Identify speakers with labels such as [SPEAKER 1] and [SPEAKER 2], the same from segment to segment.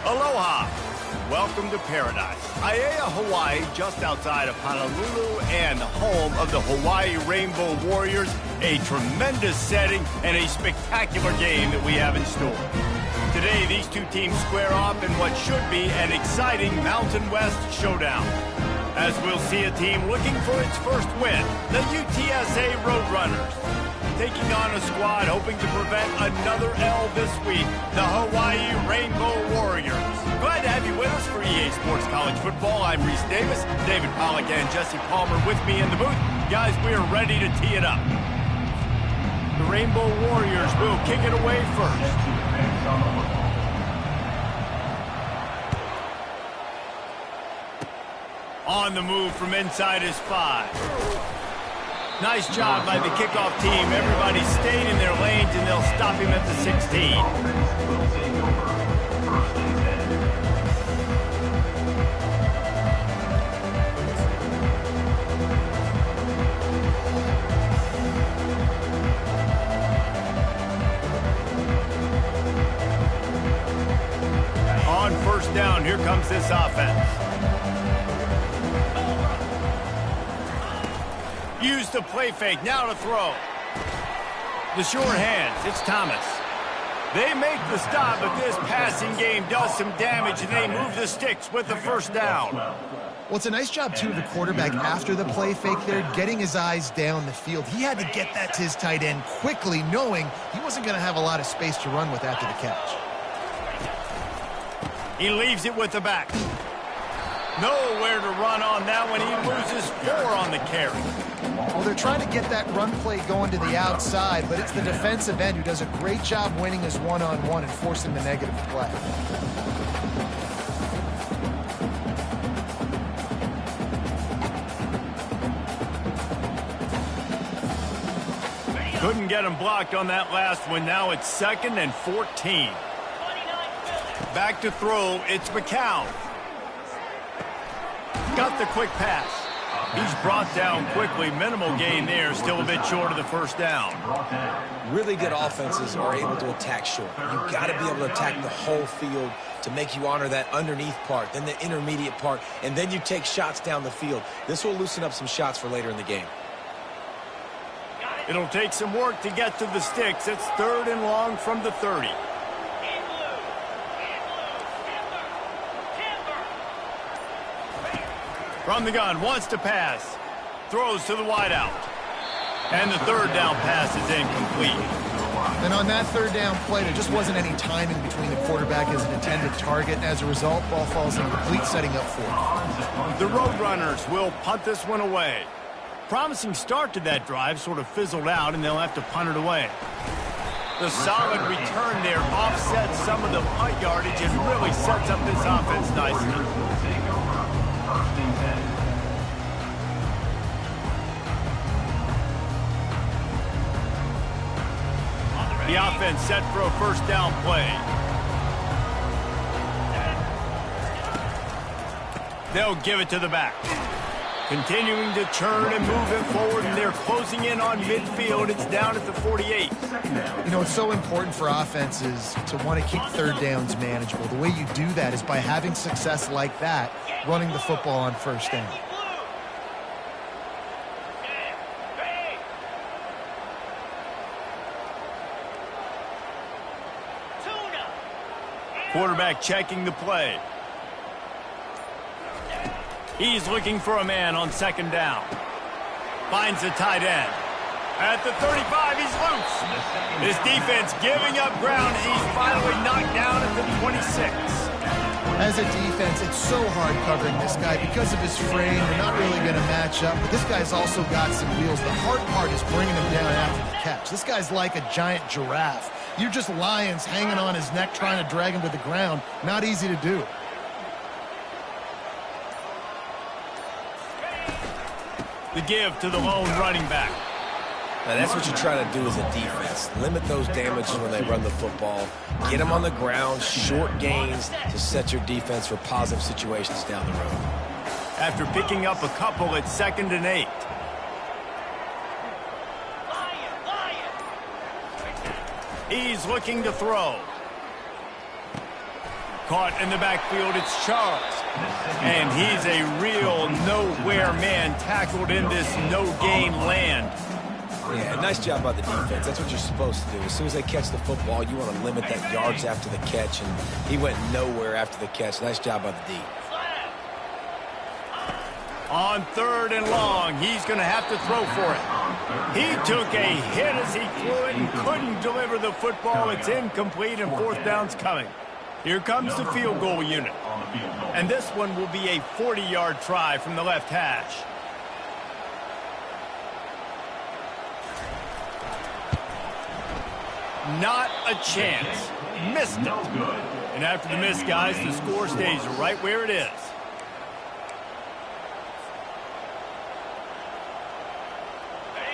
[SPEAKER 1] Aloha. Welcome to paradise. Aiea, Hawaii, just outside of Honolulu and the home of the Hawaii Rainbow Warriors. A tremendous setting and a spectacular game that we have in store. Today, these two teams square off in what should be an exciting Mountain West showdown. As we'll see a team looking for its first win, the UTSA Roadrunners. Taking on a squad hoping to prevent another L this week, the Hawaii Rainbow Warriors. Glad to have you with us for EA Sports College Football. I'm Reese Davis, David Pollack and Jesse Palmer with me in the booth. Guys, we are ready to tee it up. The Rainbow Warriors will kick it away first. On the move from inside his 5. Nice job by the kickoff team. Everybody stayed in their lanes, and they'll stop him at the 16. On first down, here comes this offense. Use the play fake, now to throw. The short hands, it's Thomas. They make the stop, but this passing game does some damage, and they move the sticks with the first down.
[SPEAKER 2] Well, it's a nice job, too, of the quarterback after the play fake there, getting his eyes down the field. He had to get that to his tight end quickly, knowing he wasn't going to have a lot of space to run with after the catch.
[SPEAKER 1] He leaves it with the back. Nowhere to run on that one. He loses 4 on the carry.
[SPEAKER 2] Well, they're trying to get that run play going to the outside, but it's the defensive end who does a great job winning his one-on-one and forcing the negative play.
[SPEAKER 1] Couldn't get him blocked on that last one. Now it's 2nd and 14. Back to throw. It's McCown. Got the quick pass. He's brought down quickly. Minimal gain there. Still a bit short of the first down.
[SPEAKER 3] Really good offenses are able to attack short. You've got to be able to attack the whole field to make you honor that underneath part, then the intermediate part, and then you take shots down the field. This will loosen up some shots for later in the game.
[SPEAKER 1] It'll take some work to get to the sticks. It's 3rd and long from the 30. From the gun, wants to pass. Throws to the wideout. And the 3rd down pass is incomplete.
[SPEAKER 2] And on that 3rd down play, there just wasn't any timing between the quarterback as an intended target. And as a result, ball falls incomplete, setting up 4th.
[SPEAKER 1] The Roadrunners will punt this one away. Promising start to that drive, sort of fizzled out, and they'll have to punt it away. The solid return there offsets some of the punt yardage and really sets up this offense nicely. The offense set for a first down play. They'll give it to the back. Continuing to churn and move it forward, and they're closing in on midfield. It's down at the 48.
[SPEAKER 2] You know, it's so important for offenses to want to keep 3rd downs manageable. The way you do that is by having success like that, running the football on first down.
[SPEAKER 1] Quarterback checking the play. He's looking for a man on 2nd down. Finds the tight end. At the 35, he's loose. This defense giving up ground as he's finally knocked down at the 26.
[SPEAKER 2] As a defense, it's so hard covering this guy because of his frame. They're not really going to match up, but this guy's also got some wheels. The hard part is bringing him down after the catch. This guy's like a giant giraffe. You're just lions hanging on his neck trying to drag him to the ground. Not easy to do.
[SPEAKER 1] The give to the lone running back.
[SPEAKER 3] Now that's what you try to do as a defense. Limit those damages when they run the football. Get them on the ground, short gains to set your defense for positive situations down the road.
[SPEAKER 1] After picking up a couple, it's 2nd and 8. He's looking to throw. Caught in the backfield, it's Charles. And he's a real nowhere man, tackled in this no-gain land.
[SPEAKER 3] Yeah, nice job by the defense. That's what you're supposed to do. As soon as they catch the football, you want to limit that yards after the catch, and he went nowhere after the catch. Nice job by the D.
[SPEAKER 1] On 3rd and long, he's going to have to throw for it. He took a hit as he threw it and couldn't deliver the football. It's incomplete, and 4th down's coming. Here comes the field goal unit. And this one will be a 40-yard try from the left hash. Not a chance. Missed it. And after the miss, guys, the score stays right where it is.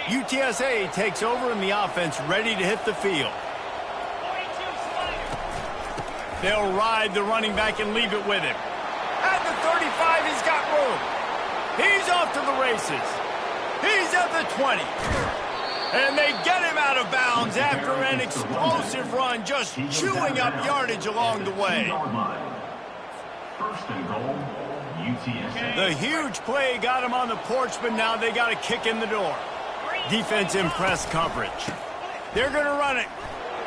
[SPEAKER 1] UTSA takes over in the offense, ready to hit the field. They'll ride the running back and leave it with him. At the 35, he's got room. He's off to the races. He's at the 20. And they get him out of bounds after an explosive run, just chewing up yardage along the way.
[SPEAKER 4] First and goal, UTSA.
[SPEAKER 1] The huge play got him on the porch, but now they got a kick in the door. Defense in press coverage. They're going to run it.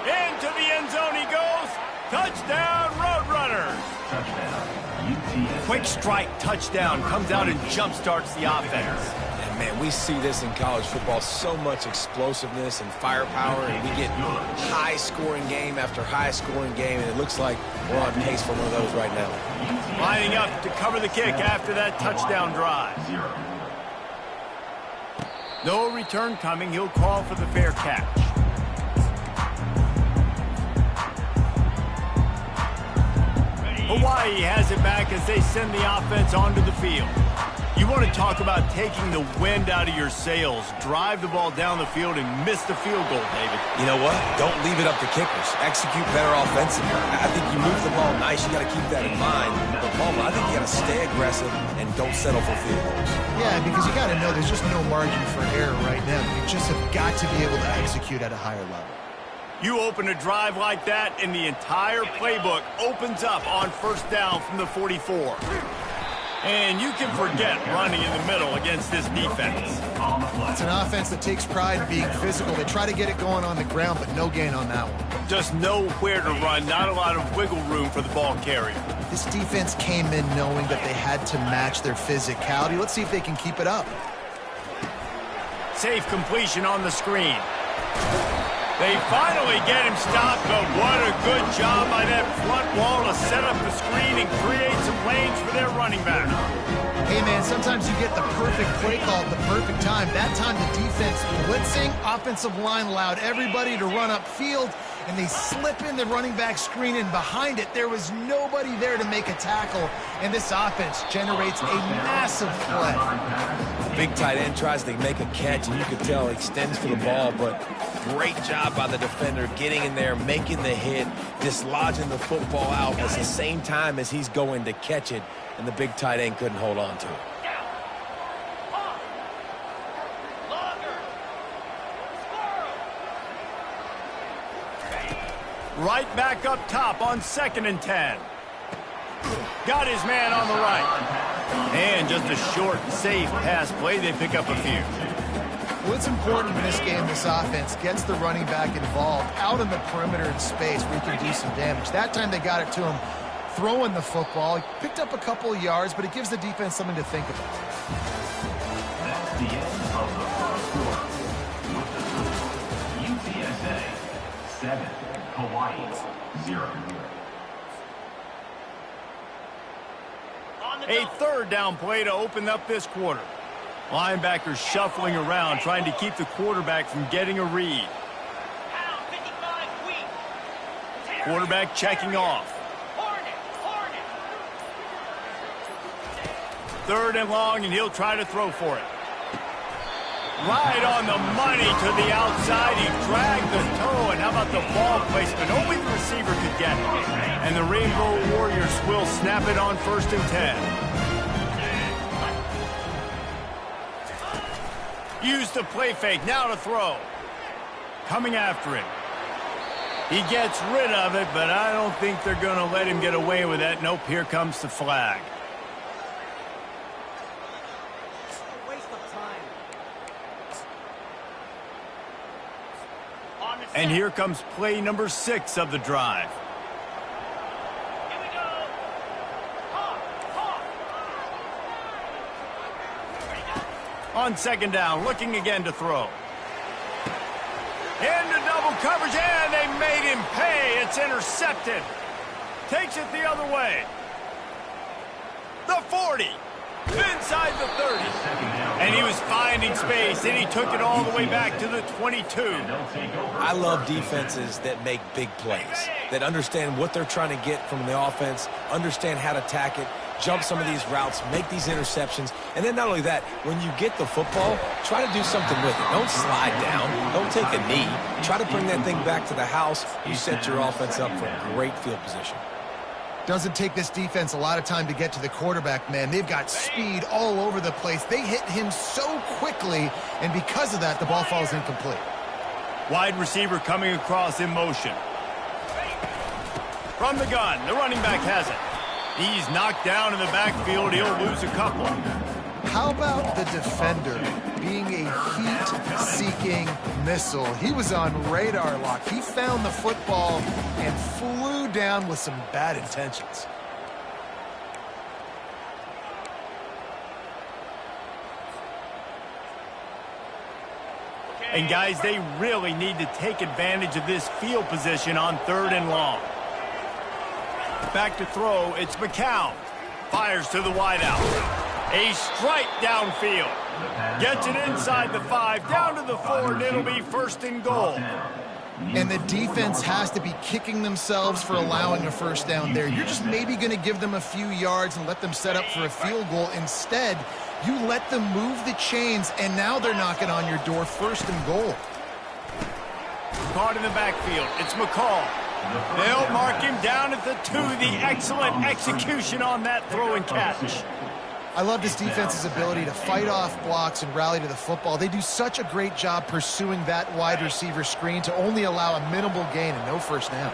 [SPEAKER 1] Into the end zone he goes. Touchdown, Roadrunners.
[SPEAKER 4] Touchdown, UTSA.
[SPEAKER 1] Quick strike touchdown comes out and jump-starts the offense.
[SPEAKER 3] And, man, we see this in college football, so much explosiveness and firepower, and we get high-scoring game after high-scoring game, and it looks like we're on pace for one of those right now.
[SPEAKER 1] Lining up to cover the kick after that touchdown drive. No return coming. He'll call for the fair catch. Hawaii has it back as they send the offense onto the field. You want to talk about taking the wind out of your sails. Drive the ball down the field and miss the field goal, David.
[SPEAKER 3] You know what? Don't leave it up to kickers. Execute better offensively. I think you move the ball nice. You got to keep that in mind. But, Palmer, I think you got to stay aggressive and don't settle for field goals.
[SPEAKER 2] Yeah, because you got to know there's just no margin for error right now. You just have got to be able to execute at a higher level.
[SPEAKER 1] You open a drive like that, and the entire playbook opens up on 1st down from the 44. And you can forget running in the middle against this defense.
[SPEAKER 2] It's an offense that takes pride in being physical. They try to get it going on the ground, but no gain on that one.
[SPEAKER 1] Just know where to run, not a lot of wiggle room for the ball carrier.
[SPEAKER 2] This defense came in knowing that they had to match their physicality. Let's see if they can keep it up.
[SPEAKER 1] Safe completion on the screen. They finally get him stopped, but what a good job by that front wall to set up the screen and create some lanes for their running back.
[SPEAKER 2] Hey, man, sometimes you get the perfect play call at the perfect time. That time the defense blitzing, offensive line allowed everybody to run upfield, and they slip in the running back screen, and behind it, there was nobody there to make a tackle, and this offense generates a massive play.
[SPEAKER 3] Big tight end tries to make a catch, and you can tell he extends for the ball, but great job by the defender getting in there, making the hit, dislodging the football out at the same time as he's going to catch it, and the big tight end couldn't hold on to it.
[SPEAKER 1] Right back up top on 2nd and 10. Got his man on the right. And just a short, safe pass play. They pick up a few.
[SPEAKER 2] What's important in this game, this offense gets the running back involved out in the perimeter in space where he can do some damage. That time they got it to him throwing the football. He picked up a couple of yards, but it gives the defense something to think about.
[SPEAKER 4] That's the end of the first quarter. UTSA 7, Hawaii 0.
[SPEAKER 1] A 3rd down play to open up this quarter. Linebackers shuffling around, trying to keep the quarterback from getting a read. Quarterback checking off. 3rd and long, and he'll try to throw for it. Right on the money to the outside. He dragged the toe, and how about the ball placement? Only the receiver could get it. And the Rainbow Warriors will snap it on 1st and 10. Use the play fake, now to throw. Coming after him. He gets rid of it, but I don't think they're going to let him get away with that. Nope, here comes the flag. And here comes play number 6 of the drive.
[SPEAKER 5] Here we go.
[SPEAKER 1] On second down, looking again to throw. Into double coverage, and they made him pay. It's intercepted. Takes it the other way. The 40. Inside the 30. And he was finding space, and he took it all the way back to the 22.
[SPEAKER 3] I love defenses that make big plays, that understand what they're trying to get from the offense, understand how to attack it, jump some of these routes, make these interceptions, and then not only that, when you get the football, try to do something with it. Don't slide down. Don't take a knee. Try to bring that thing back to the house. You set your offense up for great field position.
[SPEAKER 2] Doesn't take this defense a lot of time to get to the quarterback, man. They've got speed all over the place. They hit him so quickly, and because of that, the ball falls incomplete.
[SPEAKER 1] Wide receiver coming across in motion. From the gun, the running back has it. He's knocked down in the backfield. He'll lose a couple.
[SPEAKER 2] How about the defender being a heat-seeking missile? He was on radar lock. He found the football and flew down with some bad intentions.
[SPEAKER 1] And guys, they really need to take advantage of this field position on 3rd and long. Back to throw, it's McCown. Fires to the wideout. A strike downfield. Gets it inside the 5, down to the 4, and it'll be 1st and goal.
[SPEAKER 2] And the defense has to be kicking themselves for allowing a first down there. You're just maybe going to give them a few yards and let them set up for a field goal. Instead, you let them move the chains, and now they're knocking on your door, 1st and goal.
[SPEAKER 1] Caught in the backfield. It's McCall. They'll mark him down at the 2. The excellent execution on that throw and catch.
[SPEAKER 2] I love this defense's ability to fight off blocks and rally to the football. They do such a great job pursuing that wide receiver screen to only allow a minimal gain and no first down.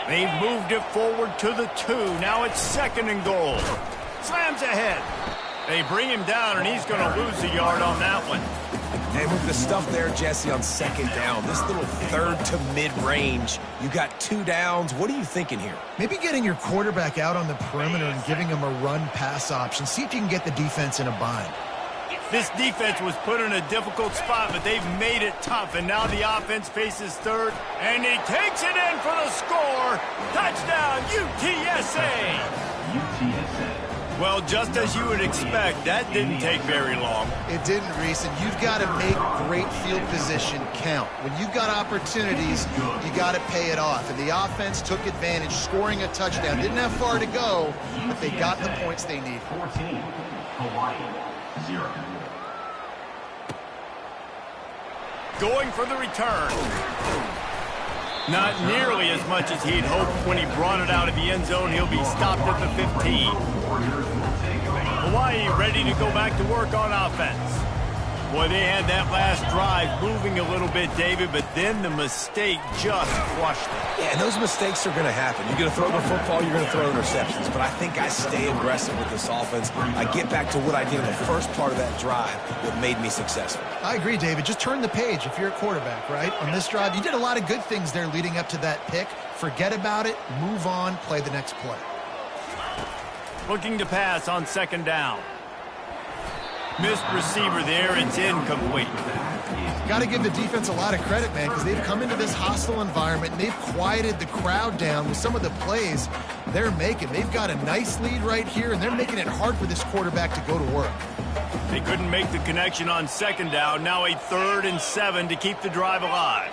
[SPEAKER 1] They've moved it forward to the 2. Now it's 2nd and goal. Slams ahead. They bring him down, and he's going to lose a yard on that one.
[SPEAKER 3] And with the stuff there, Jesse, on 2nd down, this little 3rd to mid-range, you got 2 downs. What are you thinking here?
[SPEAKER 2] Maybe getting your quarterback out on the perimeter and giving him a run-pass option. See if you can get the defense in a bind.
[SPEAKER 1] This defense was put in a difficult spot, but they've made it tough, and now the offense faces 3rd, and he takes it in for the score. Touchdown, UTSA!
[SPEAKER 4] UTSA.
[SPEAKER 2] Well, just as you would expect, that didn't take very long. It didn't, Reese, and you've got to make great field position count. When you've got opportunities, you got to pay it off. And the offense took advantage, scoring a touchdown. Didn't have far to go, but they got the points they needed.
[SPEAKER 4] 14, Hawaii, 0.
[SPEAKER 1] Going for the return. Not nearly as much as he'd hoped when he brought it out of the end zone. He'll be stopped at the 15. Hawaii ready to go back to work on offense. Boy, they had that last drive moving a little bit, David, but then the mistake just crushed them.
[SPEAKER 3] Yeah, and those mistakes are going to happen. You're going to throw the football, you're going to throw interceptions. But I think I stay aggressive with this offense. I get back to what I did in the first part of that drive that made me successful.
[SPEAKER 2] I agree, David. Just turn the page if you're a quarterback, right? On this drive, you did a lot of good things there leading up to that pick. Forget about it, move on, play the next play.
[SPEAKER 1] Looking to pass on 2nd down. Missed receiver there, it's incomplete.
[SPEAKER 2] Got to give the defense a lot of credit, man, because they've come into this hostile environment and they've quieted the crowd down with some of the plays they're making. They've got a nice lead right here, and they're making it hard for this quarterback to go to work.
[SPEAKER 1] They couldn't make the connection on 2nd down. Now a 3rd and 7 to keep the drive alive.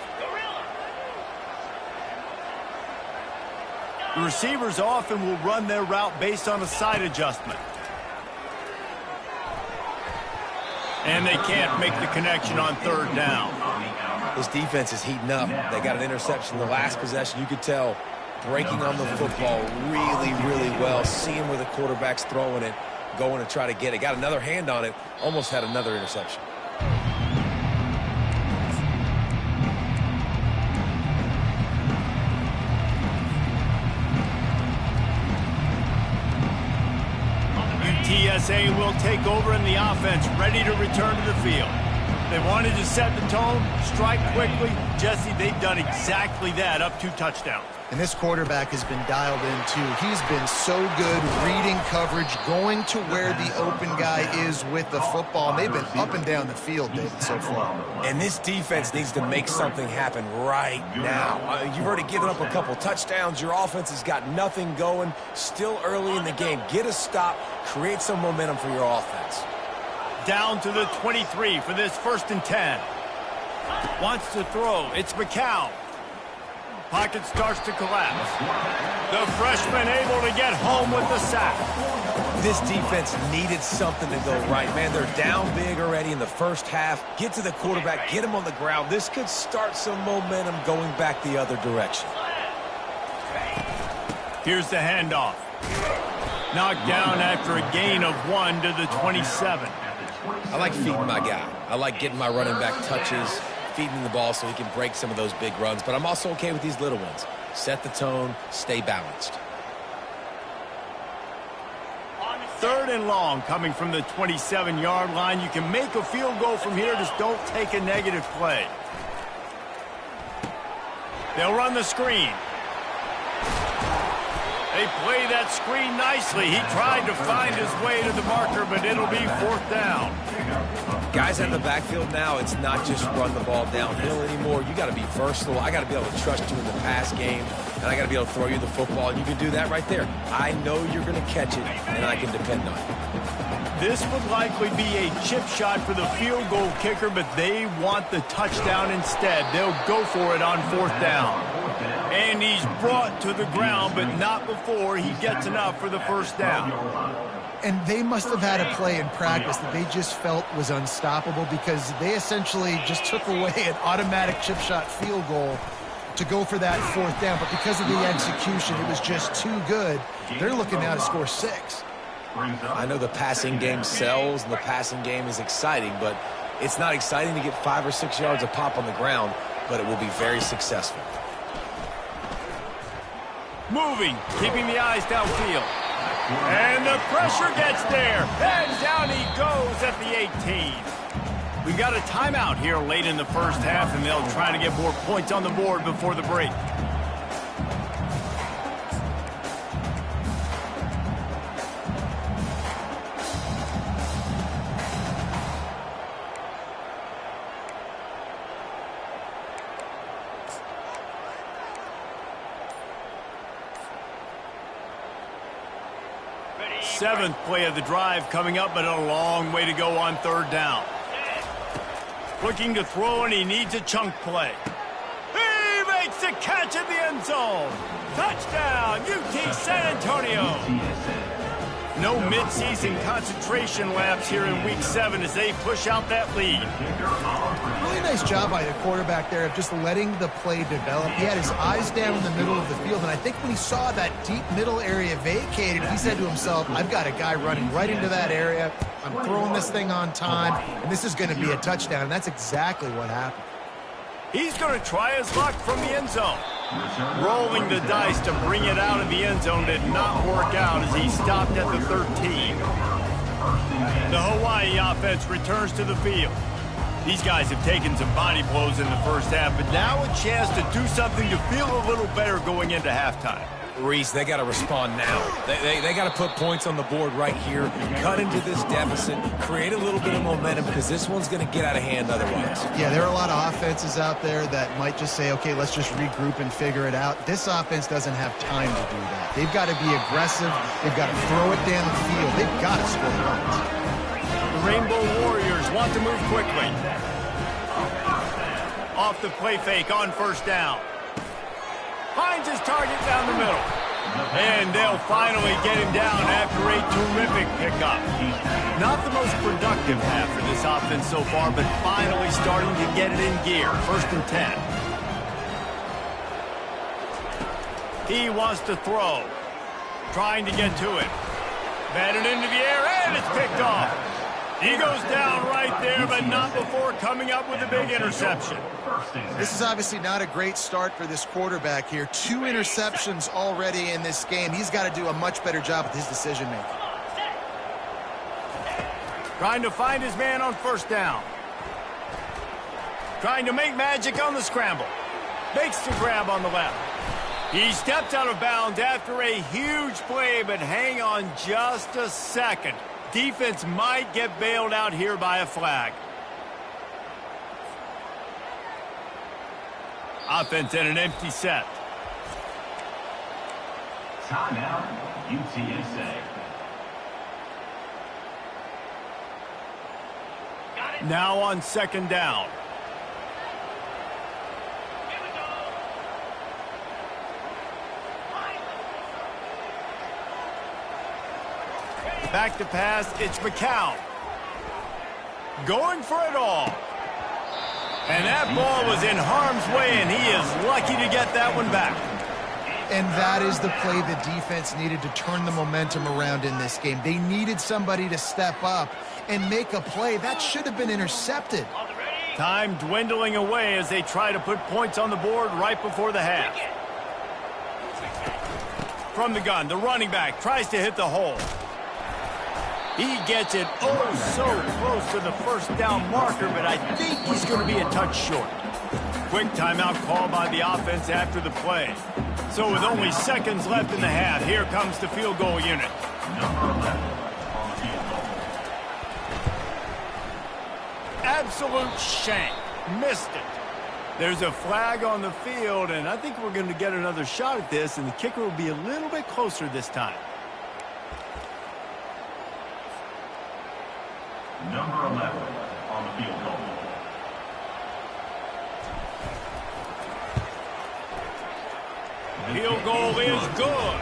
[SPEAKER 1] The receivers often will run their route based on a side adjustment. And they can't make the connection on 3rd down.
[SPEAKER 3] This defense is heating up. They got an interception the last possession. You could tell breaking on the football really, really well, seeing where the quarterback's throwing it, going to try to get it. Got another hand on it, almost had another interception.
[SPEAKER 1] PSA will take over in the offense, ready to return to the field. They wanted to set the tone, strike quickly. Jesse, they've done exactly that, up 2 touchdowns.
[SPEAKER 2] And this quarterback has been dialed in, too. He's been so good reading coverage, going to where the open guy is with the football. They've been up and down the field, David, so far.
[SPEAKER 3] And this defense needs to make something happen right now. You've already given up a couple touchdowns. Your offense has got nothing going. Still early in the game. Get a stop. Create some momentum for your offense.
[SPEAKER 1] Down to the 23 for this 1st and 10. Wants to throw. It's McCown. Pocket starts to collapse. The freshman able to get home with the sack.
[SPEAKER 3] This defense needed something to go right, man. They're down big already in the first half. Get to the quarterback, get him on the ground. This could start some momentum going back the other direction.
[SPEAKER 1] Here's the handoff. Knocked down after a gain of 1 to the 27.
[SPEAKER 3] I like feeding my guy. I like getting my running back touches, feeding the ball so he can break some of those big runs. But I'm also okay with these little ones. Set the tone, stay balanced.
[SPEAKER 1] 3rd and long coming from the 27-yard line. You can make a field goal from here, just don't take a negative play. They'll run the screen. They play that screen nicely. He tried to find his way to the marker, but it'll be 4th down.
[SPEAKER 3] Guys in the backfield now, it's not just run the ball downhill anymore. You got to be versatile. I got to be able to trust you in the pass game, and I got to be able to throw you the football, and you can do that right there. I know you're going to catch it, and I can depend on it.
[SPEAKER 1] This would likely be a chip shot for the field goal kicker, but they want the touchdown instead. They'll go for it on 4th down. And he's brought to the ground, but not before he gets enough for the 1st down.
[SPEAKER 2] And they must have had a play in practice that they just felt was unstoppable because they essentially just took away an automatic chip shot field goal to go for that 4th down. But because of the execution, it was just too good. They're looking now to score 6.
[SPEAKER 3] I know the passing game sells and the passing game is exciting, but it's not exciting to get 5 or 6 yards a pop on the ground, but it will be very successful.
[SPEAKER 1] Moving, keeping the eyes downfield. And the pressure gets there. And down he goes at the 18. We got a timeout here late in the 1st half, and they'll try to get more points on the board before the break. Seventh play of the drive coming up, but a long way to go on 3rd down. Looking to throw, and he needs a chunk play. He makes the catch in the end zone. Touchdown, UT San Antonio. No midseason concentration laps here in Week 7 as they push out that lead.
[SPEAKER 2] Really nice job by the quarterback there of just letting the play develop. He had his eyes down in the middle of the field, and I think when he saw that deep middle area vacated, he said to himself, I've got a guy running right into that area. I'm throwing this thing on time, and this is going to be a touchdown, and that's exactly what happened.
[SPEAKER 1] He's going to try his luck from the end zone. Rolling the dice to bring it out of the end zone did not work out as he stopped at the 13. The Hawaii offense returns to the field. These guys have taken some body blows in the 1st half, but now a chance to do something to feel a little better going into halftime.
[SPEAKER 3] Reese, they got to respond now. They got to put points on the board right here, cut into this deficit, create a little bit of momentum because this one's going to get out of hand otherwise.
[SPEAKER 2] Yeah, there are a lot of offenses out there that might just say, okay, let's just regroup and figure it out. This offense doesn't have time to do that. They've got to be aggressive. They've got to throw it down the field. They've got to score points.
[SPEAKER 1] The Rainbow Warriors want to move quickly. Off the play fake on 1st down. Finds his target down the middle. And they'll finally get him down after a terrific pickup. Not the most productive half for this offense so far, but finally starting to get it in gear. 1st and 10. He wants to throw. Trying to get to it. Batted into the air, and it's picked off. He goes down right there, but not before coming up with a big interception.
[SPEAKER 2] This is obviously not a great start for this quarterback here. 2 interceptions already in this game. He's got to do a much better job with his decision-making.
[SPEAKER 1] Trying to find his man on first down. Trying to make magic on the scramble. Makes the grab on the left. He stepped out of bounds after a huge play, but hang on just a second. Defense might get bailed out here by a flag. Offense in an empty set.
[SPEAKER 4] Timeout, UTSA.
[SPEAKER 1] Now on second down.
[SPEAKER 5] Here we go.
[SPEAKER 1] Back to pass, it's McCown. Going for it all. And that ball was in harm's way, and he is lucky to get that one back.
[SPEAKER 2] And that is the play the defense needed to turn the momentum around in this game. They needed somebody to step up and make a play. That should have been intercepted.
[SPEAKER 1] Time dwindling away as they try to put points on the board right before the half. From the gun, the running back tries to hit the hole. He gets it oh so close to the first down marker, but I think he's going to be a touch short. Quick timeout call by the offense after the play. So with only seconds left in the half, here comes the field goal unit.
[SPEAKER 4] Number 11 on the field goal.
[SPEAKER 1] Absolute shank. Missed it. There's a flag on the field, and I think we're going to get another shot at this, and the kicker will be a little bit closer this time.
[SPEAKER 4] Number 11 on the field goal.
[SPEAKER 1] Field goal is good.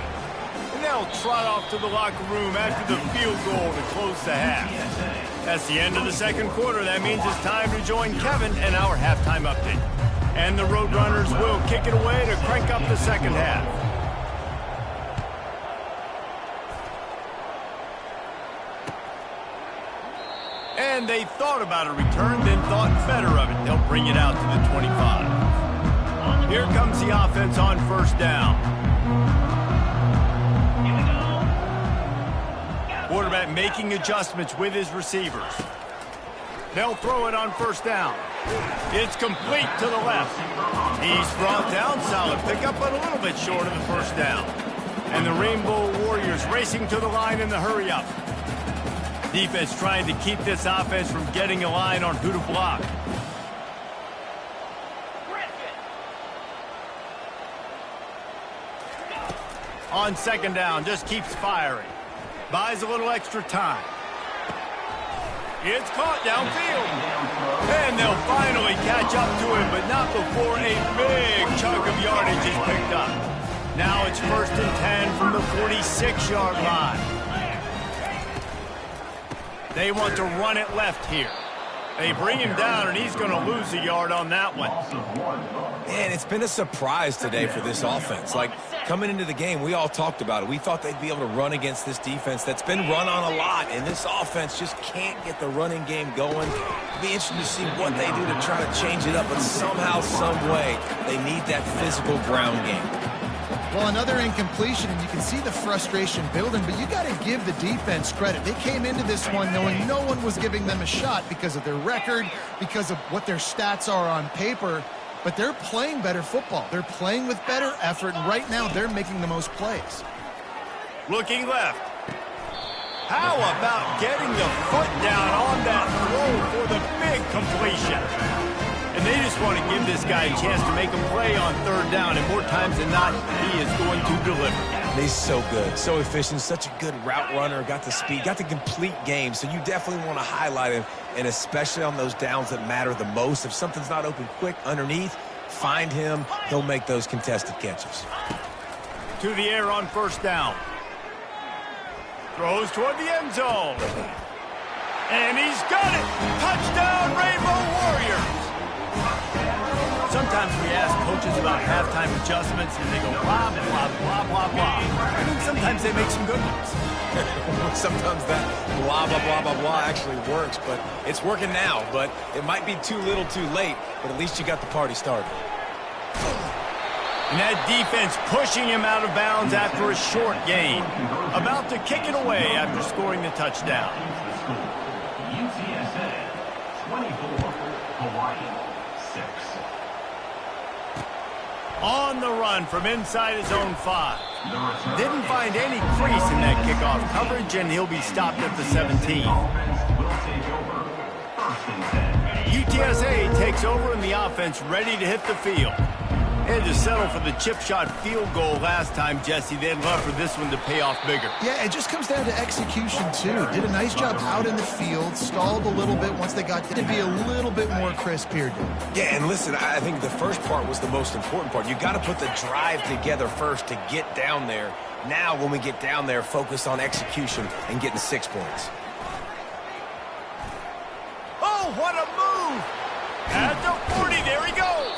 [SPEAKER 1] And they'll trot off to the locker room after the field goal to close the half. That's the end of the second quarter. That means it's time to join Kevin and our halftime update. And the Roadrunners will kick it away to crank up the second half. And they thought about a return, then thought better of it. They'll bring it out to the 25. Here comes the offense on first down. Quarterback making adjustments with his receivers. They'll throw it on first down. It's complete to the left. He's brought down, solid pickup, but a little bit short of the first down. And the Rainbow Warriors racing to the line in the hurry-up. Defense trying to keep this offense from getting a line on who to block. On second down, just keeps firing. Buys a little extra time. It's caught downfield. And they'll finally catch up to him, but not before a big chunk of yardage is picked up. Now it's 1st and 10 from the 46-yard line. They want to run it left here. They bring him down, and he's going to lose a yard on that one.
[SPEAKER 3] Man, it's been a surprise today for this offense. Like, coming into the game, we all talked about it. We thought they'd be able to run against this defense that's been run on a lot, and this offense just can't get the running game going. It'll be interesting to see what they do to try to change it up, but somehow, some way, they need that physical ground game.
[SPEAKER 2] Well, another incompletion, and you can see the frustration building, but you got to give the defense credit. They came into this one knowing no one was giving them a shot because of their record, because of what their stats are on paper, but they're playing better football. They're playing with better effort, and right now they're making the most plays.
[SPEAKER 1] Looking left. How about getting the foot down on that throw for the big completion? And they just want to give this guy a chance to make a play on third down, and more times than not, he is going to deliver.
[SPEAKER 3] He's so good, so efficient, such a good route runner, got the speed, got the complete game, so you definitely want to highlight him, and especially on those downs that matter the most. If something's not open quick underneath, find him, he'll make those contested catches.
[SPEAKER 1] To the air on first down. Throws toward the end zone. And he's got it! Touchdown, Rainbow Warriors! Sometimes we ask coaches about halftime adjustments, and they go blah, blah, blah, blah, blah. I mean, sometimes they make some good ones.
[SPEAKER 3] Sometimes that blah, blah, blah, blah, blah actually works, but it's working now. But it might be too little too late, but at least you got the party started.
[SPEAKER 1] And that defense pushing him out of bounds after a short gain. About to kick it away after scoring the touchdown.
[SPEAKER 4] UTSA 24, Hawaii 6.
[SPEAKER 1] On the run from inside his own 5. Didn't find any crease in that kickoff coverage, and he'll be stopped at the 17. UTSA takes over in the offense, ready to hit the field. They had to settle for the chip shot field goal last time, Jesse. They'd love for this one to pay off bigger.
[SPEAKER 2] Yeah, it just comes down to execution, too. Did a nice job out in the field, stalled a little bit once they got to be a little bit more crisp here, dude.
[SPEAKER 3] Yeah, and listen, I think the first part was the most important part. You got to put the drive together first to get down there. Now, when we get down there, focus on execution and getting 6 points.
[SPEAKER 1] Oh, what a move! At the 40, there he goes!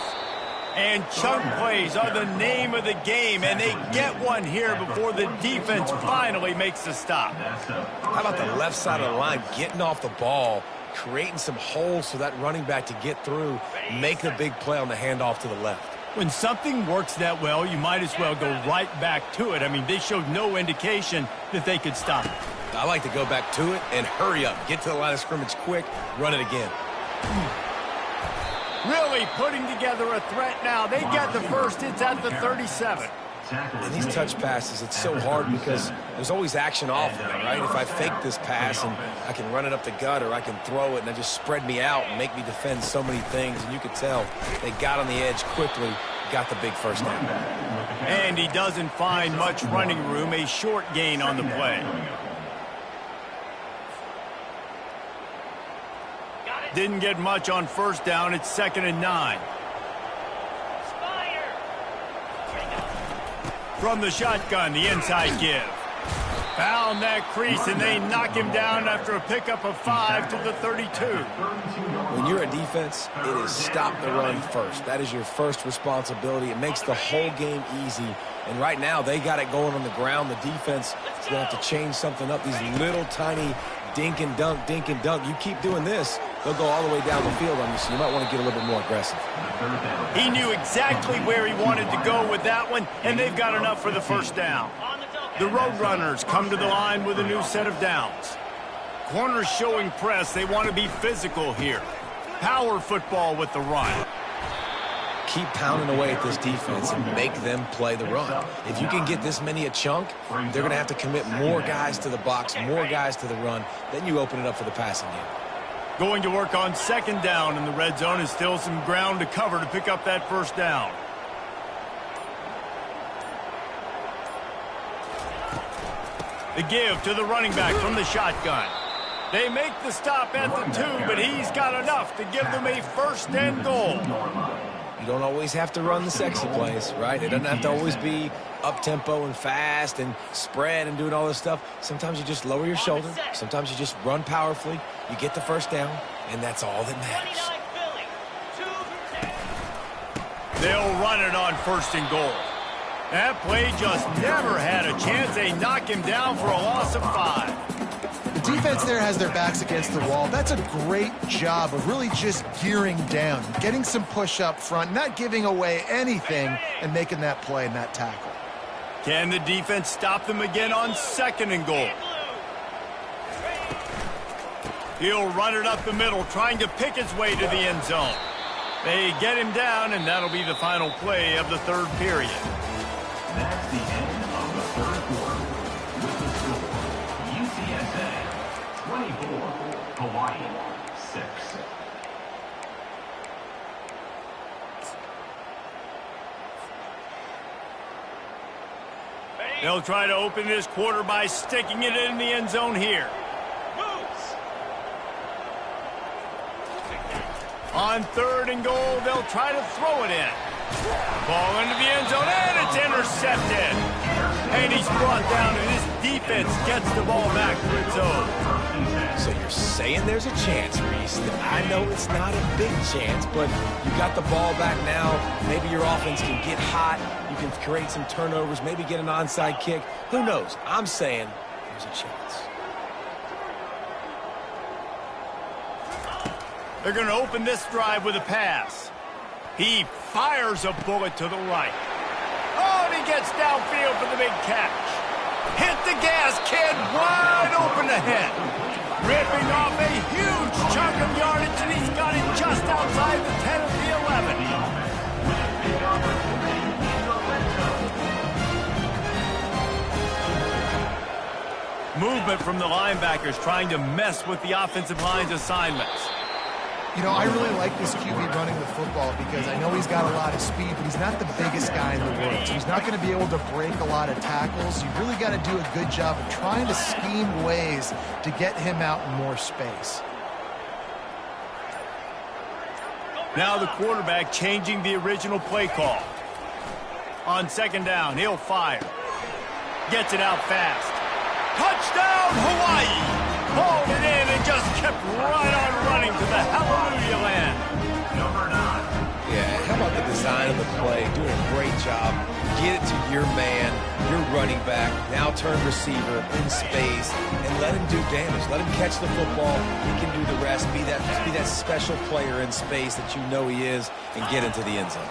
[SPEAKER 1] And chunk plays are the name of the game, and they get one here before the defense finally makes the stop.
[SPEAKER 3] How about the left side of the line, getting off the ball, creating some holes for that running back to get through, make a big play on the handoff to the left.
[SPEAKER 1] When something works that well, you might as well go right back to it. I mean, they showed no indication that they could stop it.
[SPEAKER 3] I like to go back to it and hurry up. Get to the line of scrimmage quick, run it again.
[SPEAKER 1] Really putting together a threat now. They get the first. It's at the 37.
[SPEAKER 3] And these touch passes, it's so hard because there's always action off of it, right? If I fake this pass and I can run it up the gut or I can throw it and it just spread me out and make me defend so many things. And you could tell they got on the edge quickly, got the big first down.
[SPEAKER 1] And he doesn't find much running room. A short gain on the play. Didn't get much on first down. It's 2nd and 9. From the shotgun, the inside give. Found that crease, and they knock him down after a pickup of 5 to the 32.
[SPEAKER 3] When you're a defense, it is stop the run first. That is your first responsibility. It makes the whole game easy. And right now, they got it going on the ground. The defense is going to have to change something up. These little tiny dink and dunk, dink and dunk. You keep doing this, they'll go all the way down the field on you, so you might want to get a little bit more aggressive.
[SPEAKER 1] He knew exactly where he wanted to go with that one, and they've got enough for the first down. The Roadrunners come to the line with a new set of downs. Corners showing press. They want to be physical here. Power football with the run.
[SPEAKER 3] Keep pounding away at this defense and make them play the run. If you can get this many a chunk, they're going to have to commit more guys to the box, more guys to the run. Then you open it up for the passing game.
[SPEAKER 1] Going to work on 2nd down in the red zone is still some ground to cover to pick up that first down. The give to the running back from the shotgun. They make the stop at the 2, but he's got enough to give them a 1st and goal.
[SPEAKER 3] You don't always have to run the sexy plays, right? It doesn't have to always be up-tempo and fast and spread and doing all this stuff. Sometimes you just lower your shoulder. Sometimes you just run powerfully. You get the first down, and that's all that matters.
[SPEAKER 1] They'll run it on 1st and goal. That play just never had a chance. They knock him down for a loss of 5.
[SPEAKER 2] The defense there has their backs against the wall. That's a great job of really just gearing down, getting some push up front, not giving away anything, and making that play and that tackle.
[SPEAKER 1] Can the defense stop them again on 2nd and goal? He'll run it up the middle, trying to pick his way to the end zone. They get him down, and that'll be the final play of the 3rd period.
[SPEAKER 4] That's the end of the 3rd quarter. With the score, UTSA 24, Hawaii 6.
[SPEAKER 1] They'll try to open this quarter by sticking it in the end zone here. On 3rd and goal, they'll try to throw it in. Ball into the end zone, and it's intercepted. And he's brought down, and his defense gets the ball back to its own.
[SPEAKER 3] So you're saying there's a chance, Reese. I know it's not a big chance, but you got the ball back now. Maybe your offense can get hot. You can create some turnovers, maybe get an onside kick. Who knows? I'm saying there's a chance.
[SPEAKER 1] They're going to open this drive with a pass. He fires a bullet to the right. Oh, and he gets downfield for the big catch. Hit the gas, kid. Wide open ahead. Ripping off a huge chunk of yardage, and he's got it just outside the 10 of the 11. Movement from the linebackers trying to mess with the offensive line's assignments.
[SPEAKER 2] You know, I really like this QB running the football because I know he's got a lot of speed, but he's not the biggest guy in the world. So he's not going to be able to break a lot of tackles. You really got to do a good job of trying to scheme ways to get him out in more space.
[SPEAKER 1] Now the quarterback changing the original play call. On second down, he'll fire. Gets it out fast. Touchdown, Hawaii! Hauled it in and just kept right on running to the hallelujah land.
[SPEAKER 4] Number 9.
[SPEAKER 3] Yeah, how about the design of the play? Doing a great job. Get it to your man, your running back, now turn receiver in space, and let him do damage. Let him catch the football. He can do the rest. Be that special player in space that you know he is, and get into the end zone.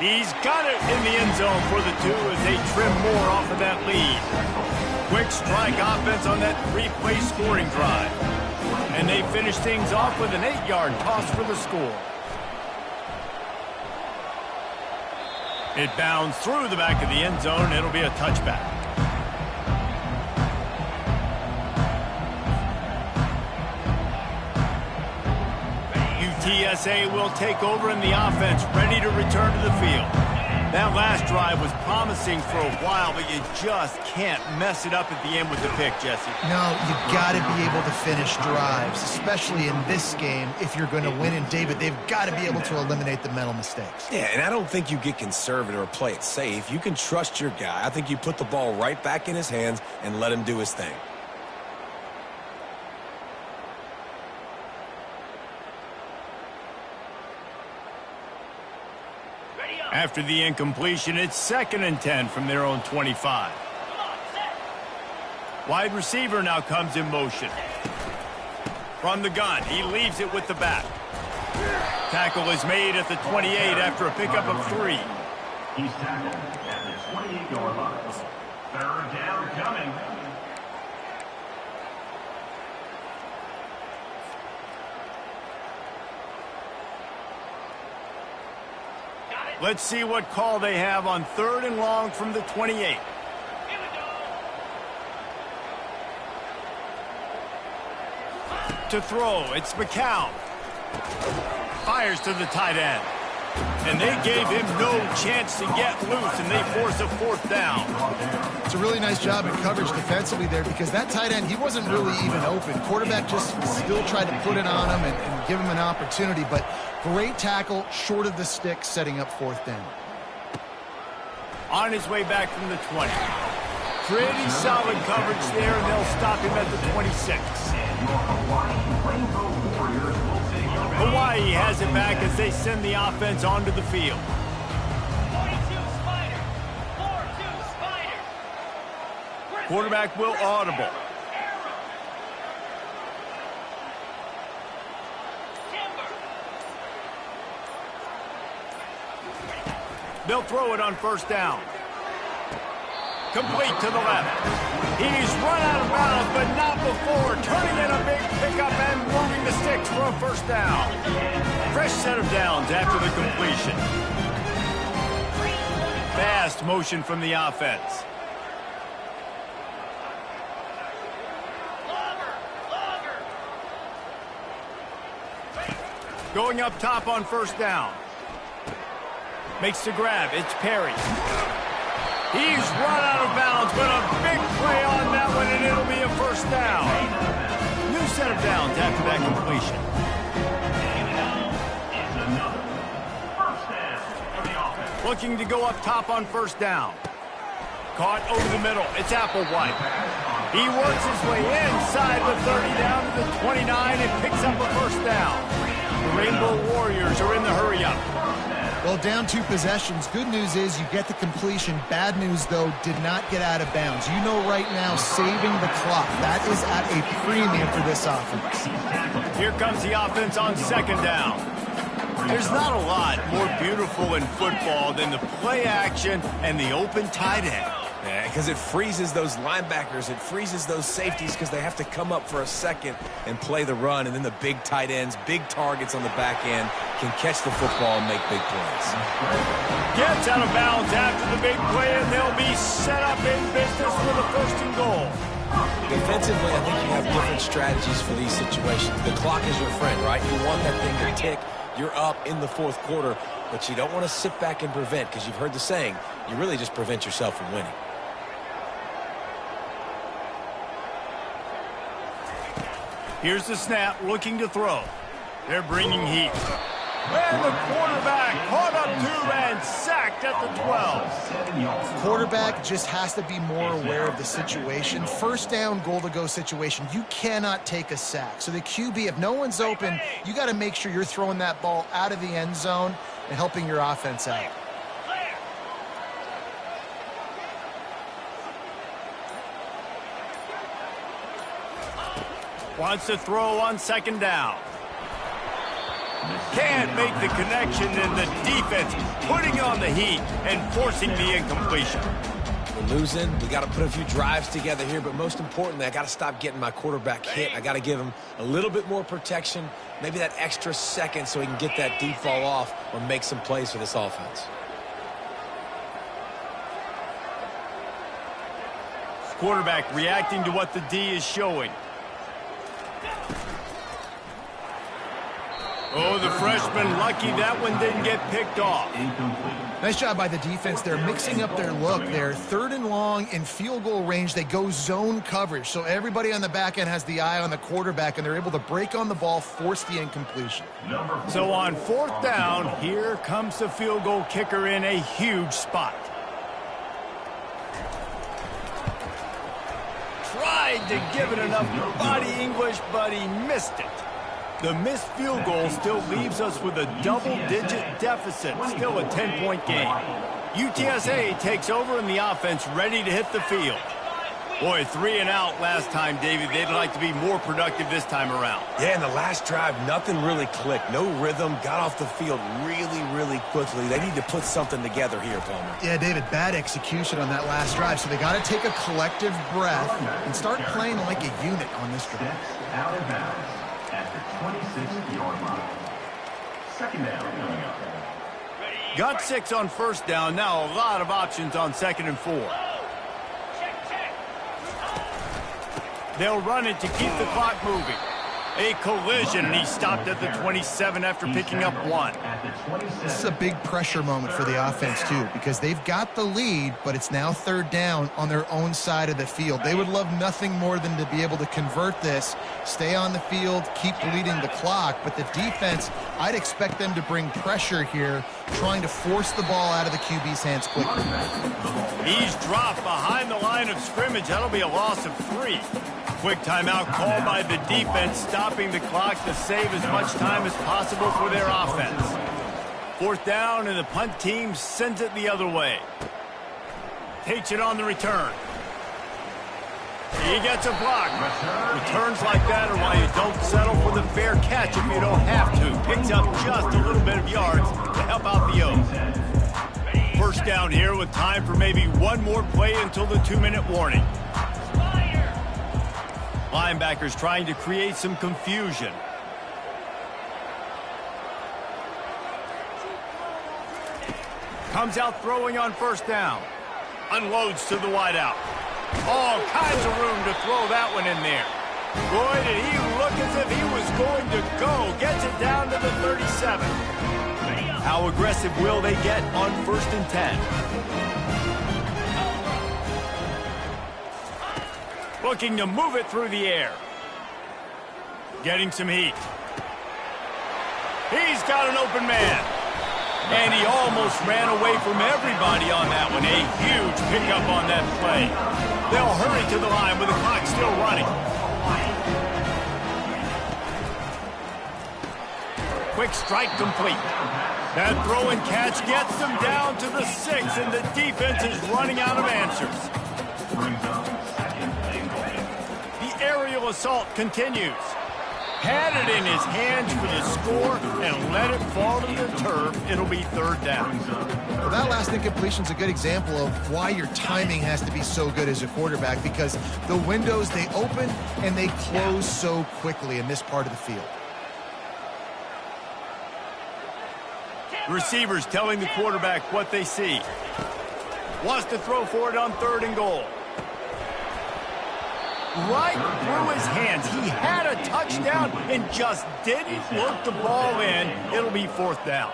[SPEAKER 1] He's got it in the end zone for the 2 as they trim more off of that lead. Quick strike offense on that 3-play scoring drive. And they finish things off with an 8-yard toss for the score. It bounds through the back of the end zone. It'll be a touchback. UTSA will take over in the offense, ready to return to the field. That last drive was promising for a while, but you just can't mess it up at the end with the pick, Jesse.
[SPEAKER 2] No, you got to be able to finish drives, especially in this game. If you're going to win, and David, they've got to be able to eliminate the mental mistakes.
[SPEAKER 3] Yeah, and I don't think you get conservative or play it safe. You can trust your guy. I think you put the ball right back in his hands and let him do his thing.
[SPEAKER 1] After the incompletion, it's 2nd and 10 from their own 25. Wide receiver now comes in motion. From the gun, he leaves it with the back. Tackle is made at the 28 after a pickup of 3.
[SPEAKER 4] He's tackled at the 28-yard line. 3rd down coming.
[SPEAKER 1] Let's see what call they have on 3rd and long from the 28.
[SPEAKER 5] Here we go.
[SPEAKER 1] To throw, it's McCown. Fires to the tight end. And they gave him no chance to get loose, and they force a 4th down.
[SPEAKER 2] It's a really nice job in coverage defensively there because that tight end, he wasn't really even open. Quarterback just still tried to put it on him and give him an opportunity, but great tackle, short of the stick, setting up 4th down.
[SPEAKER 1] On his way back from the 20. Pretty solid coverage there, and they'll stop him at the 26. Hawaii has it back as they send the offense onto the field.
[SPEAKER 5] 42 Spiders. 4-2 Spiders.
[SPEAKER 1] Quarterback will audible.
[SPEAKER 5] Timber.
[SPEAKER 1] They'll throw it on 1st down. Complete to the left. He's run out of bounds, but not before turning in a big pickup and moving the sticks for a 1st down. Fresh set of downs after the completion. Fast motion from the offense. Going up top on 1st down. Makes the grab. It's Perry. He's run out of bounds, but a big play on that one, and it'll be a 1st down. New set of downs after that completion. Looking to go up top on 1st down. Caught over the middle. It's Applewhite. He works his way inside the 30 down to the 29 and picks up a 1st down. The Rainbow Warriors are in the hurry-up.
[SPEAKER 2] Well, down 2 possessions. Good news is you get the completion. Bad news, though, did not get out of bounds. You know right now, saving the clock. That is at a premium for this offense.
[SPEAKER 1] Here comes the offense on 2nd down. There's not a lot more beautiful in football than the play action and the open tight end.
[SPEAKER 3] because it freezes those linebackers. It freezes those safeties because they have to come up for a second and play the run. And then the big tight ends, big targets on the back end can catch the football and make big plays.
[SPEAKER 1] Gets out of bounds after the big play, and they'll be set up in business with a 1st and goal.
[SPEAKER 3] Defensively, I think you have different strategies for these situations. The clock is your friend, right? You want that thing to tick. You're up in the 4th quarter, but you don't want to sit back and prevent, because you've heard the saying, you really just prevent yourself from winning.
[SPEAKER 1] Here's the snap, looking to throw. They're bringing heat. And the quarterback caught up to and sacked at the 12.
[SPEAKER 2] Quarterback just has to be more aware of the situation. 1st down, goal-to-go situation. You cannot take a sack. So the QB, if no one's open, you got to make sure you're throwing that ball out of the end zone and helping your offense out.
[SPEAKER 1] Wants to throw on 2nd down. Can't make the connection, and the defense putting on the heat and forcing the incompletion.
[SPEAKER 3] We're losing. We got to put a few drives together here, but most importantly, I got to stop getting my quarterback hit. I got to give him a little bit more protection, maybe that extra second so he can get that deep ball off or make some plays for this offense.
[SPEAKER 1] Quarterback reacting to what the D is showing. Oh, the freshman lucky that one didn't get picked off.
[SPEAKER 2] Nice job by the defense. They're mixing up their look. They're 3rd and long in field goal range. They go zone coverage. So everybody on the back end has the eye on the quarterback, and they're able to break on the ball, force the incompletion.
[SPEAKER 1] So on 4th down, here comes the field goal kicker in a huge spot. Tried to give it enough body English, but he missed it. The missed field goal still leaves us with a double-digit deficit, still a 10-point game. UTSA takes over in the offense, ready to hit the field. Boy, 3 and out last time, Davey. They'd like to be more productive this time around.
[SPEAKER 3] Yeah, in the last drive, nothing really clicked. No rhythm, got off the field really, really quickly. They need to put something together here, Palmer.
[SPEAKER 2] Yeah, David, bad execution on that last drive. So they got to take a collective breath and start playing like a unit on this drive.
[SPEAKER 4] Out of bounds at the 26-yard line. 2nd down coming up.
[SPEAKER 1] Got 6 on 1st down. Now a lot of options on 2nd and 4. They'll run it to keep the clock moving. A collision, and he stopped at the 27 after picking up 1.
[SPEAKER 2] This is a big pressure moment for the offense, too, because they've got the lead, but it's now 3rd down on their own side of the field. They would love nothing more than to be able to convert this, stay on the field, keep bleeding the clock. But the defense, I'd expect them to bring pressure here, trying to force the ball out of the QB's hands quickly.
[SPEAKER 1] He's dropped behind the line of scrimmage. That'll be a loss of 3. Quick timeout called by the defense, stopping the clock to save as much time as possible for their offense. 4th down, and the punt team sends it the other way. Takes it on the return. He gets a block. Returns like that are why you don't settle for the fair catch if you don't have to. Picks up just a little bit of yards to help out the O's. 1st down here with time for maybe one more play until the 2-minute warning. Linebackers trying to create some confusion. Comes out throwing on 1st down. Unloads to the wideout. All kinds of room to throw that one in there. Boy, did he look as if he was going to go. Gets it down to the 37. How aggressive will they get on 1st and 10? Looking to move it through the air. Getting some heat. He's got an open man. And he almost ran away from everybody on that one. A huge pickup on that play. They'll hurry to the line with the clock still running. Quick strike complete. That throw and catch gets them down to the 6, and the defense is running out of answers. The aerial assault continues. had it in his hands for the score and let it fall to the turf. It'll be third down.
[SPEAKER 2] Well, that last incompletion is a good example of why your timing has to be so good as a quarterback, because the windows, they open and they close so quickly in this part of the field.
[SPEAKER 1] Receivers telling the quarterback what they see. Wants to throw for it on 3rd and goal. Right through his hands. He had a touchdown and just didn't look the ball in. It'll be 4th down.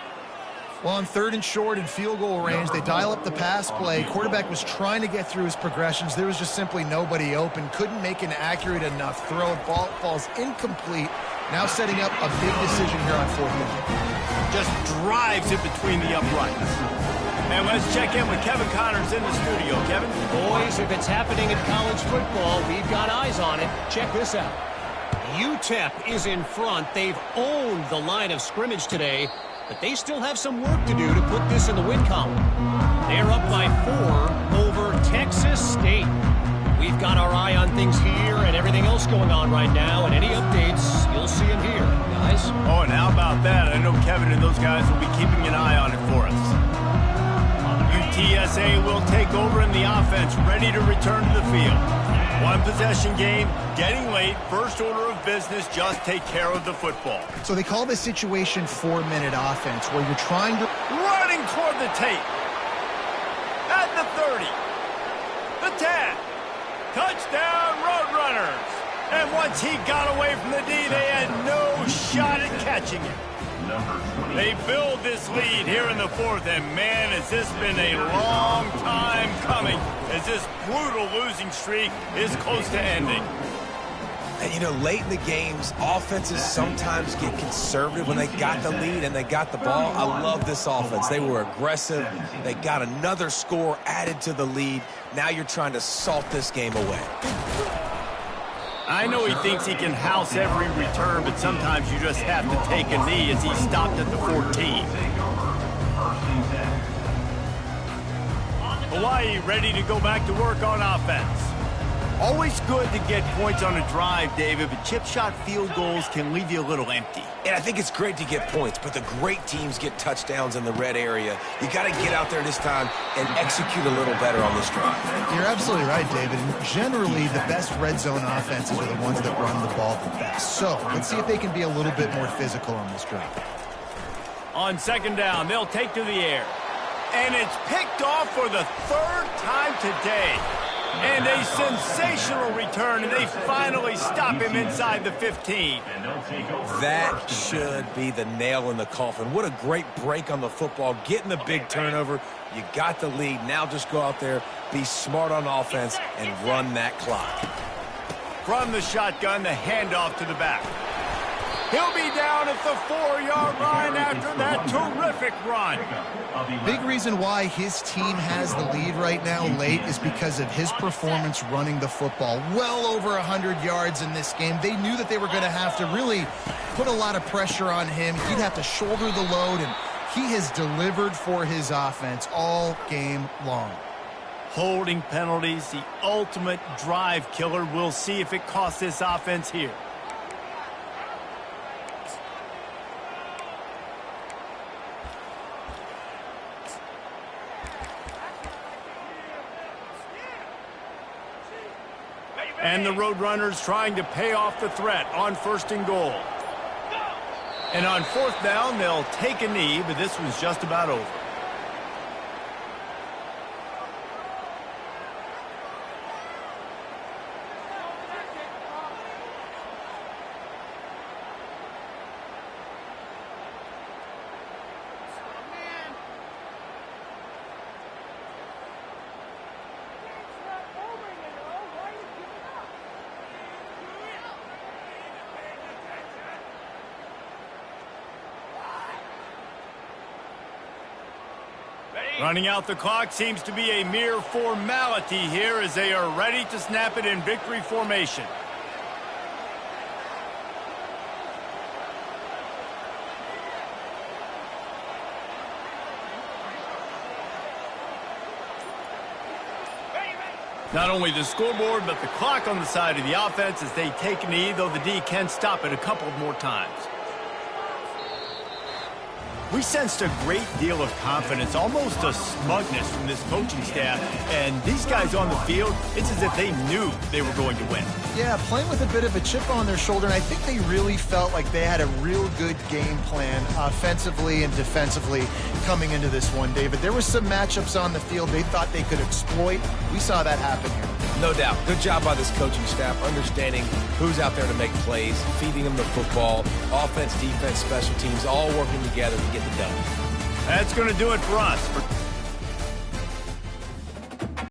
[SPEAKER 2] Well, on 3rd and short and field goal range, they dial up the pass play. Quarterback was trying to get through his progressions. There was just simply nobody open. Couldn't make an accurate enough throw. Ball falls incomplete. Now setting up a big decision here on 4th down.
[SPEAKER 1] Just drives it between the uprights. And let's check in with Kevin Connors in the studio. Kevin?
[SPEAKER 6] Boys, if it's happening in college football, we've got eyes on it. Check this out. UTEP is in front. They've owned the line of scrimmage today, but they still have some work to do to put this in the win column. They're up by 4 over Texas State. We've got our eye on things here and everything else going on right now, and any updates, you'll see them here, guys.
[SPEAKER 1] Oh, and how about that? I know Kevin and those guys will be keeping an eye on it for us. UTSA will take over in the offense, ready to return to the field. One possession game, getting late, first order of business, just take care of the football.
[SPEAKER 2] So they call this situation 4-minute offense, where you're trying to...
[SPEAKER 1] Running toward the tape. At the 30. The 10. Touchdown, Roadrunners. And once he got away from the D, they had no shot at catching him. They build this lead here in the 4th, and man, has this been a long time coming as this brutal losing streak is close to ending.
[SPEAKER 3] And, you know, late in the games, offenses sometimes get conservative when they got the lead and they got the ball. I love this offense. They were aggressive. They got another score added to the lead. Now you're trying to salt this game away.
[SPEAKER 1] I know he thinks he can house every return, but sometimes you just have to take a knee as he stopped at the 14. Hawaii ready to go back to work on offense. Always good to get points on a drive, David, but chip shot field goals can leave you a little empty.
[SPEAKER 3] And I think it's great to get points, but the great teams get touchdowns in the red area. You got to get out there this time and execute a little better on this drive.
[SPEAKER 2] You're absolutely right, David. And generally, the best red zone offenses are the ones that run the ball the best. So let's see if they can be a little bit more physical on this drive.
[SPEAKER 1] On 2nd down, they'll take to the air. And it's picked off for the 3rd time today. And a sensational return, and they finally stop him inside the 15.
[SPEAKER 3] That should be the nail in the coffin. What a great break on the football, getting the big turnover. You got the lead. Now just go out there, be smart on offense, and run that clock.
[SPEAKER 1] From the shotgun, the handoff to the back. He'll be down at the 4-yard line after that terrific run.
[SPEAKER 2] Big reason why his team has the lead right now late is because of his performance running the football. Well over 100 yards in this game. They knew that they were going to have to really put a lot of pressure on him. He'd have to shoulder the load, and he has delivered for his offense all game long.
[SPEAKER 1] Holding penalties, the ultimate drive killer. We'll see if it costs this offense here. And the Roadrunners trying to pay off the threat on 1st and goal. And on 4th down, they'll take a knee, but this one's just about over. Running out the clock seems to be a mere formality here as they are ready to snap it in victory formation. Not only the scoreboard, but the clock on the side of the offense as they take a knee, though the D can stop it a couple more times. We sensed a great deal of confidence, almost a smugness from this coaching staff. And these guys on the field, it's as if they knew they were going to win.
[SPEAKER 2] Yeah, playing with a bit of a chip on their shoulder, and I think they really felt like they had a real good game plan offensively and defensively coming into this one, David. There were some matchups on the field they thought they could exploit. We saw that happen here.
[SPEAKER 3] No doubt. Good job by this coaching staff, understanding who's out there to make plays, feeding them the football, offense, defense, special teams, all working together to get the done.
[SPEAKER 1] That's going to do it for us.